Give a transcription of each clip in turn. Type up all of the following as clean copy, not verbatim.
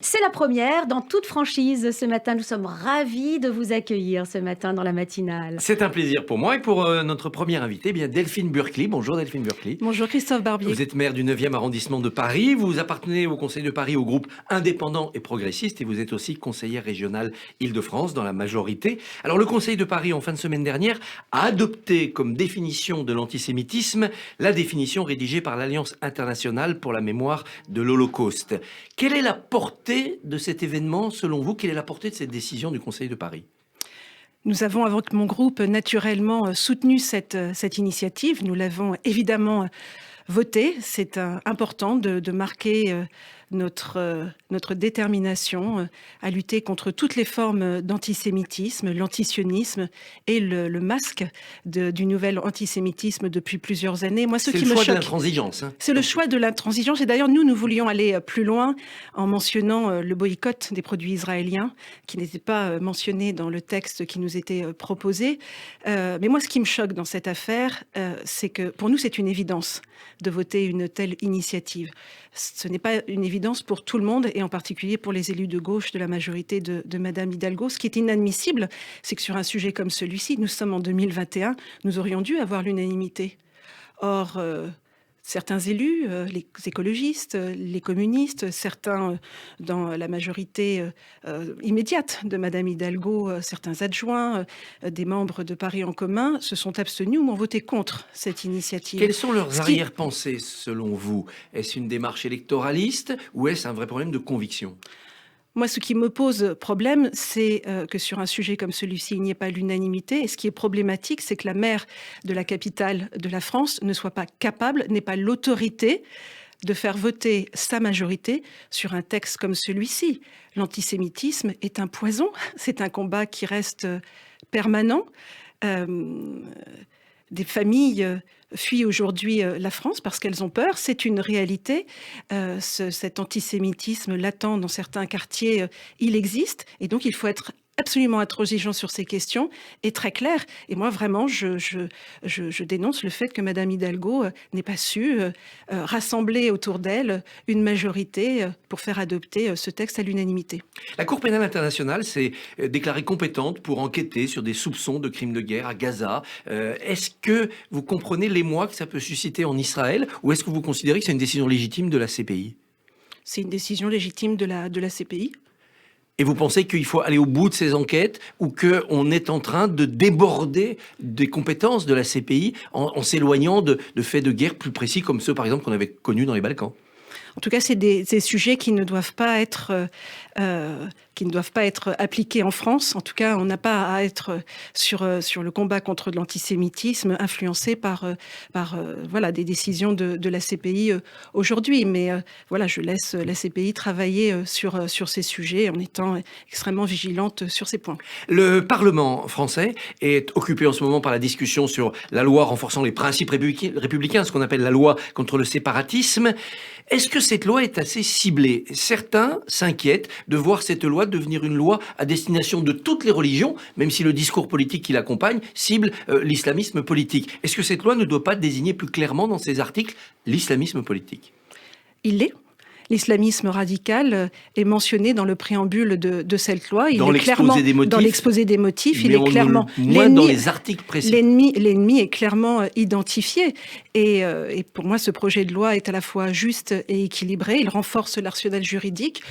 C'est la première dans toute franchise ce matin. Nous sommes ravis de vous accueillir ce matin dans la matinale. C'est un plaisir pour moi et pour notre première invitée, Delphine Burkly. Bonjour Delphine Burkly. Bonjour Christophe Barbier. Vous êtes maire du 9e arrondissement de Paris, vous appartenez au Conseil de Paris au groupe indépendant et progressiste et vous êtes aussi conseillère régionale Île-de-France dans la majorité. Alors le Conseil de Paris en fin de semaine dernière a adopté comme définition de l'antisémitisme la définition rédigée par l'Alliance internationale pour la mémoire de l'Holocauste. Quelle est la portée de cet événement selon vous? Quelle est la portée de cette décision du Conseil de Paris? Nous avons, avec mon groupe, naturellement soutenu cette initiative. Nous l'avons évidemment votée. C'est important de marquer notre détermination à lutter contre toutes les formes d'antisémitisme, l'antisionisme et le masque du nouvel antisémitisme depuis plusieurs années. Moi, ce qui me choque, c'est le choix de l'intransigeance. C'est le choix de l'intransigeance. Et d'ailleurs, nous voulions aller plus loin en mentionnant le boycott des produits israéliens, qui n'était pas mentionné dans le texte qui nous était proposé. Mais moi, ce qui me choque dans cette affaire, c'est que pour nous, c'est une évidence de voter une telle initiative. Ce n'est pas une évidence pour tout le monde, et en particulier pour les élus de gauche de la majorité de Madame Hidalgo. Ce qui est inadmissible, c'est que sur un sujet comme celui-ci, nous sommes en 2021, nous aurions dû avoir l'unanimité. Or, certains élus, les écologistes, les communistes, certains dans la majorité immédiate de Madame Hidalgo, certains adjoints, des membres de Paris en commun, se sont abstenus ou ont voté contre cette initiative. Quelles sont leurs arrière-pensées selon vous? Est-ce une démarche électoraliste ou est-ce un vrai problème de conviction? Moi, ce qui me pose problème, c'est que sur un sujet comme celui-ci, il n'y ait pas l'unanimité. Et ce qui est problématique, c'est que la maire de la capitale de la France ne soit pas capable, n'ait pas l'autorité de faire voter sa majorité sur un texte comme celui-ci. L'antisémitisme est un poison, c'est un combat qui reste permanent. Des familles fuient aujourd'hui la France parce qu'elles ont peur. C'est une réalité. Cet antisémitisme latent dans certains quartiers, il existe. Et donc, il faut être absolument intransigeant sur ces questions et très clair. Et moi, vraiment, je dénonce le fait que Madame Hidalgo n'ait pas su rassembler autour d'elle une majorité pour faire adopter ce texte à l'unanimité. La Cour pénale internationale s'est déclarée compétente pour enquêter sur des soupçons de crimes de guerre à Gaza. Est-ce que vous comprenez l'émoi que ça peut susciter en Israël ou est-ce que vous considérez que c'est une décision légitime de la CPI? C'est une décision légitime de la CPI. Et vous pensez qu'il faut aller au bout de ces enquêtes ou qu'on est en train de déborder des compétences de la CPI en s'éloignant de faits de guerre plus précis comme ceux, par exemple, qu'on avait connus dans les Balkans? En tout cas, c'est des sujets qui ne doivent pas être appliqués en France. En tout cas, on n'a pas à être sur le combat contre l'antisémitisme influencé par des décisions de la CPI aujourd'hui. Mais je laisse la CPI travailler sur ces sujets en étant extrêmement vigilante sur ces points. Le Parlement français est occupé en ce moment par la discussion sur la loi renforçant les principes républicains, ce qu'on appelle la loi contre le séparatisme. Est-ce que cette loi est assez ciblée? Certains s'inquiètent de voir cette loi devenir une loi à destination de toutes les religions, même si le discours politique qui l'accompagne cible l'islamisme politique. Est-ce que cette loi ne doit pas désigner plus clairement dans ses articles l'islamisme politique? Il l'est. L'islamisme radical est mentionné dans le préambule de cette loi. Dans l'exposé des motifs. Dans l'exposé des motifs, il est clairement... Moins dans les articles précis. L'ennemi est clairement identifié. Et pour moi, ce projet de loi est à la fois juste et équilibré. Il renforce l'arsenal juridique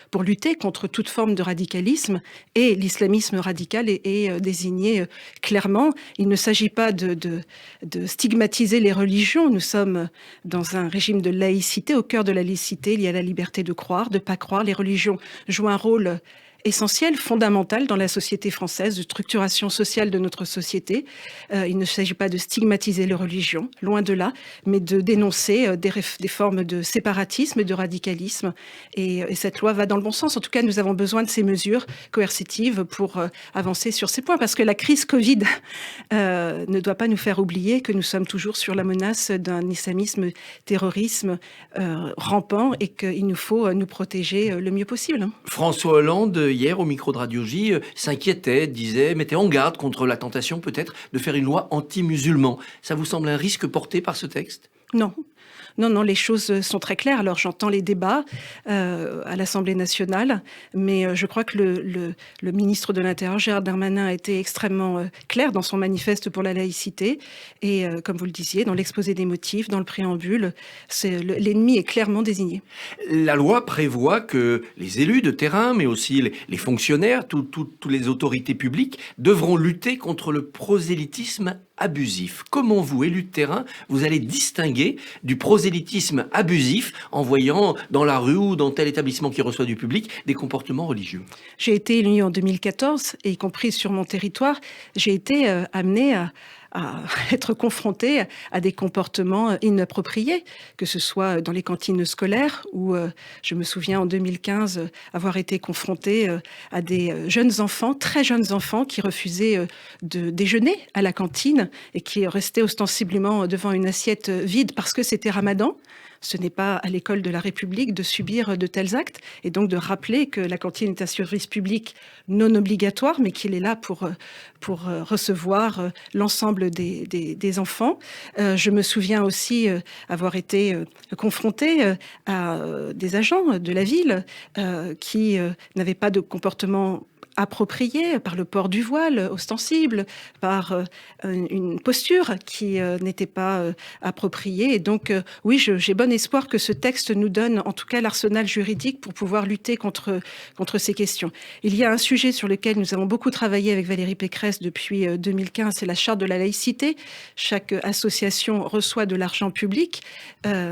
pour lutter contre toute forme de radicalisme. Et l'islamisme radical est désigné clairement. Il ne s'agit pas de stigmatiser les religions. Nous sommes dans un régime de laïcité, au cœur de la laïcité. Il y a la liberté de croire, de ne pas croire. Les religions jouent un rôle essentiel, fondamental dans la société française, de structuration sociale de notre société. Il ne s'agit pas de stigmatiser les religions, loin de là, mais de dénoncer des formes de séparatisme et de radicalisme. Et cette loi va dans le bon sens. En tout cas, nous avons besoin de ces mesures coercitives pour avancer sur ces points, parce que la crise Covid ne doit pas nous faire oublier que nous sommes toujours sur la menace d'un islamisme terrorisme rampant et qu'il nous faut nous protéger le mieux possible. François Hollande, hier au micro de Radio J, s'inquiétait, mettait en garde contre la tentation peut-être de faire une loi anti-musulman. Ça vous semble un risque porté par ce texte ? Non. Non, non, les choses sont très claires. Alors j'entends les débats à l'Assemblée nationale, mais je crois que le ministre de l'Intérieur, Gérald Darmanin, a été extrêmement clair dans son manifeste pour la laïcité. Et comme vous le disiez, dans l'exposé des motifs, dans le préambule, l'ennemi est clairement désigné. La loi prévoit que les élus de terrain, mais aussi les fonctionnaires, toutes les autorités publiques, devront lutter contre le prosélytisme abusif. Comment vous, élus de terrain, vous allez distinguer du prosélytisme abusif en voyant dans la rue ou dans tel établissement qui reçoit du public des comportements religieux? J'ai été élue en 2014, et y compris sur mon territoire, j'ai été amenée à être confrontée à des comportements inappropriés, que ce soit dans les cantines scolaires, où je me souviens en 2015 avoir été confrontée à des jeunes enfants, très jeunes enfants, qui refusaient de déjeuner à la cantine et qui restaient ostensiblement devant une assiette vide parce que c'était Ramadan. Ce n'est pas à l'école de la République de subir de tels actes, et donc de rappeler que la cantine est un service public non obligatoire, mais qu'il est là pour recevoir l'ensemble des enfants. Je me souviens aussi avoir été confrontée à des agents de la ville qui n'avaient pas de comportement approprié, par le port du voile ostensible, par une posture qui n'était pas appropriée. Et donc, oui, j'ai bon espoir que ce texte nous donne, en tout cas, l'arsenal juridique pour pouvoir lutter contre ces questions. Il y a un sujet sur lequel nous avons beaucoup travaillé avec Valérie Pécresse depuis 2015, c'est la charte de la laïcité. Chaque association reçoit de l'argent public,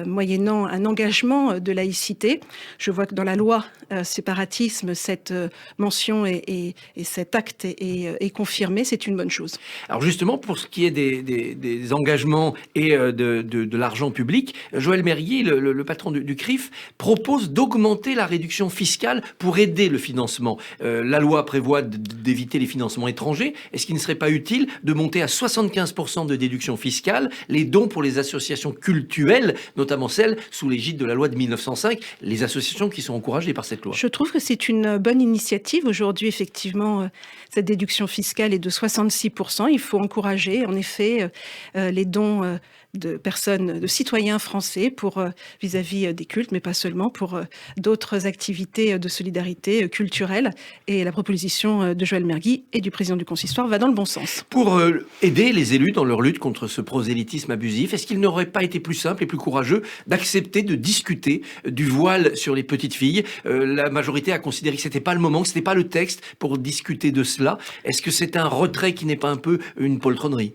moyennant un engagement de laïcité. Je vois que dans la loi séparatisme, cette mention et cet acte est confirmé, c'est une bonne chose. Alors justement, pour ce qui est des engagements et de l'argent public, Joël Mergui, le patron du CRIF, propose d'augmenter la réduction fiscale pour aider le financement. La loi prévoit d'éviter les financements étrangers. Est-ce qu'il ne serait pas utile de monter à 75% de déduction fiscale les dons pour les associations cultuelles, notamment celles sous l'égide de la loi de 1905, les associations qui sont encouragées par cette loi? Je trouve que c'est une bonne initiative. Aujourd'hui, effectivement, cette déduction fiscale est de 66%. Il faut encourager, en effet, les dons de personnes, de citoyens français pour vis-à-vis des cultes, mais pas seulement, pour d'autres activités de solidarité culturelle. Et la proposition de Joël Mergui et du président du consistoire va dans le bon sens. Pour aider les élus dans leur lutte contre ce prosélytisme abusif, est-ce qu'il n'aurait pas été plus simple et plus courageux d'accepter de discuter du voile sur les petites filles? La majorité a considéré que c'était pas le moment, que c'était pas le texte pour discuter de cela. Est-ce que c'est un retrait qui n'est pas un peu une poltronnerie?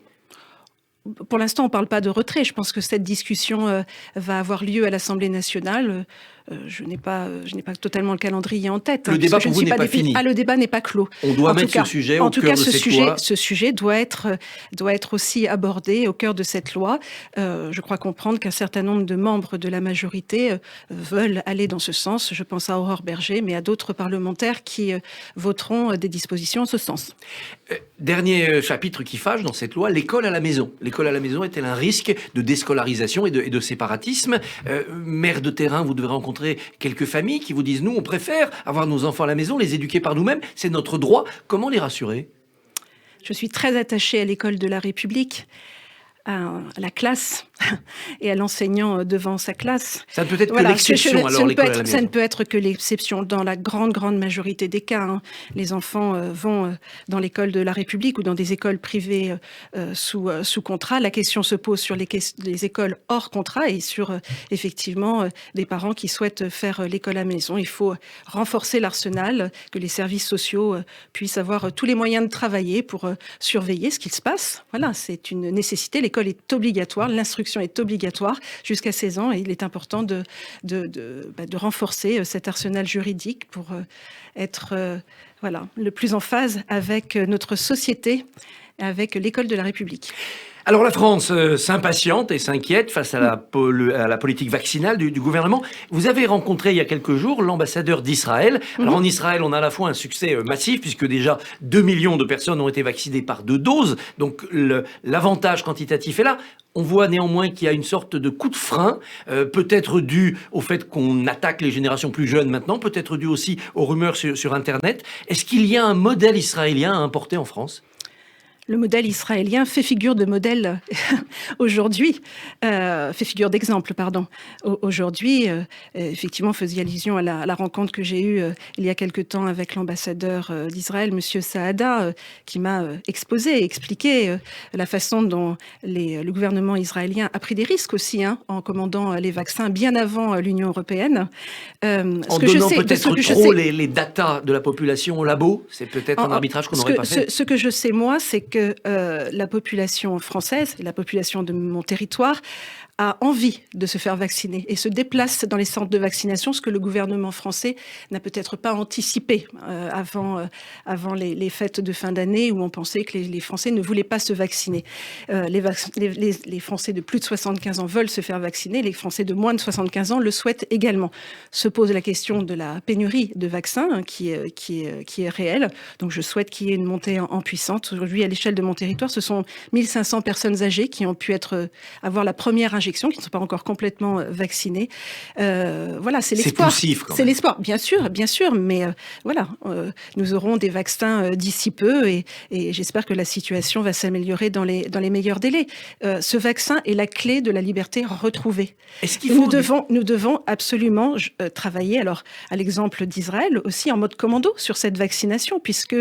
Pour l'instant, on ne parle pas de retrait. Je pense que cette discussion va avoir lieu à l'Assemblée nationale. Je n'ai pas totalement le calendrier en tête. Le débat pour vous n'est pas fini. Le débat n'est pas clos. On doit mettre ce sujet au cœur de cette loi. Ce sujet doit être aussi abordé au cœur de cette loi. Je crois comprendre qu'un certain nombre de membres de la majorité veulent aller dans ce sens. Je pense à Aurore Berger, mais à d'autres parlementaires qui voteront des dispositions en ce sens. Dernier chapitre qui fâche dans cette loi, l'école à la maison. L'école à la maison est-elle un risque de déscolarisation et de séparatisme? Maire de terrain, vous devez rencontrer quelques familles qui vous disent « Nous, on préfère avoir nos enfants à la maison, les éduquer par nous-mêmes, c'est notre droit ». Comment les rassurer? Je suis très attachée à l'école de la République, à la classe et à l'enseignant devant sa classe. Ça ne peut être que l'exception, alors, l'école à la maison. Ça ne peut être que l'exception. Dans la grande majorité des cas, les enfants vont dans l'école de la République ou dans des écoles privées sous contrat. La question se pose sur les écoles hors contrat et sur, effectivement, des parents qui souhaitent faire l'école à la maison. Il faut renforcer l'arsenal, que les services sociaux puissent avoir tous les moyens de travailler pour surveiller ce qu'il se passe. Voilà, c'est une nécessité. L'école est obligatoire, l'instruction est obligatoire jusqu'à 16 ans et il est important de renforcer cet arsenal juridique pour être le plus en phase avec notre société, avec l'école de la République. Alors la France s'impatiente et s'inquiète face à la politique vaccinale du gouvernement. Vous avez rencontré il y a quelques jours l'ambassadeur d'Israël. Alors en Israël, on a à la fois un succès massif puisque déjà 2 millions de personnes ont été vaccinées par 2 doses. Donc l'avantage quantitatif est là. On voit néanmoins qu'il y a une sorte de coup de frein, peut-être dû au fait qu'on attaque les générations plus jeunes maintenant, peut-être dû aussi aux rumeurs sur Internet. Est-ce qu'il y a un modèle israélien à importer en France ? Le modèle israélien fait figure de modèle aujourd'hui, fait figure d'exemple, pardon. Aujourd'hui, effectivement, faisait allusion à la rencontre que j'ai eue il y a quelque temps avec l'ambassadeur d'Israël, Monsieur Saada, qui m'a exposé et expliqué la façon dont le gouvernement israélien a pris des risques aussi, en commandant les vaccins bien avant l'Union européenne. En donnant peut-être trop les datas de la population au labo, c'est peut-être un arbitrage qu'on n'aurait pas fait. Ce que je sais, moi, c'est que la population française, la population de mon territoire, a envie de se faire vacciner et se déplace dans les centres de vaccination, ce que le gouvernement français n'a peut-être pas anticipé avant les fêtes de fin d'année où on pensait que les Français ne voulaient pas se vacciner. Les Français de plus de 75 ans veulent se faire vacciner, les Français de moins de 75 ans le souhaitent également. Se pose la question de la pénurie de vaccins qui est réelle, donc je souhaite qu'il y ait une montée en puissance. Aujourd'hui, à l'échelle de mon territoire, ce sont 1500 personnes âgées qui ont pu avoir la première injection, qui ne sont pas encore complètement vaccinées. Voilà, c'est l'espoir. C'est poussif, quand même. C'est l'espoir, bien sûr, mais voilà, nous aurons des vaccins d'ici peu et j'espère que la situation va s'améliorer dans les meilleurs délais. Ce vaccin est la clé de la liberté retrouvée. Est-ce qu'il faut Nous devons absolument travailler, alors à l'exemple d'Israël, aussi en mode commando sur cette vaccination, puisque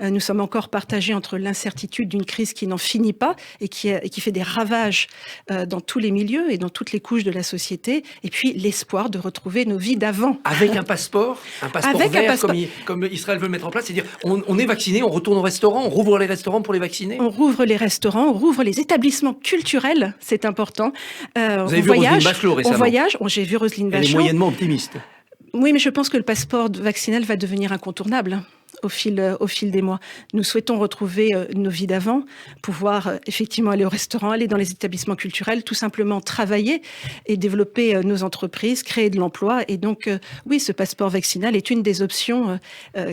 nous sommes encore partagés entre l'incertitude d'une crise qui n'en finit pas et qui fait des ravages dans tous les milieux et dans toutes les couches de la société, et puis l'espoir de retrouver nos vies d'avant. Avec un passeport vert, comme Israël veut le mettre en place, c'est-à-dire on est vacciné, on retourne au restaurant, on rouvre les restaurants pour les vacciner. On rouvre les restaurants, on rouvre les établissements culturels, c'est important. Vous avez vu Roselyne Bachelot récemment. On voyage, j'ai vu Roselyne Bachelot. Elle est moyennement optimiste. Oui, mais je pense que le passeport vaccinal va devenir incontournable au fil des mois. Nous souhaitons retrouver nos vies d'avant, pouvoir effectivement aller au restaurant, aller dans les établissements culturels, tout simplement travailler et développer nos entreprises, créer de l'emploi. Et donc, oui, ce passeport vaccinal est une des options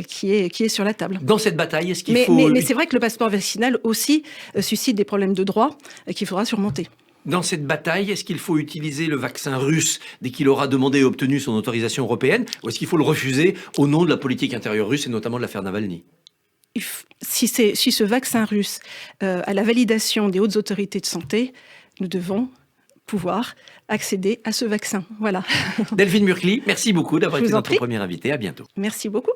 qui est sur la table. Dans cette bataille, est-ce qu'il faut... Mais c'est vrai que le passeport vaccinal aussi suscite des problèmes de droit qu'il faudra surmonter. Dans cette bataille, est-ce qu'il faut utiliser le vaccin russe dès qu'il aura demandé et obtenu son autorisation européenne, ou est-ce qu'il faut le refuser au nom de la politique intérieure russe et notamment de l'affaire Navalny ? Si ce vaccin russe a la validation des hautes autorités de santé, nous devons pouvoir accéder à ce vaccin. Voilà. Delphine Murkli, merci beaucoup d'avoir été notre première invitée. À bientôt. Merci beaucoup.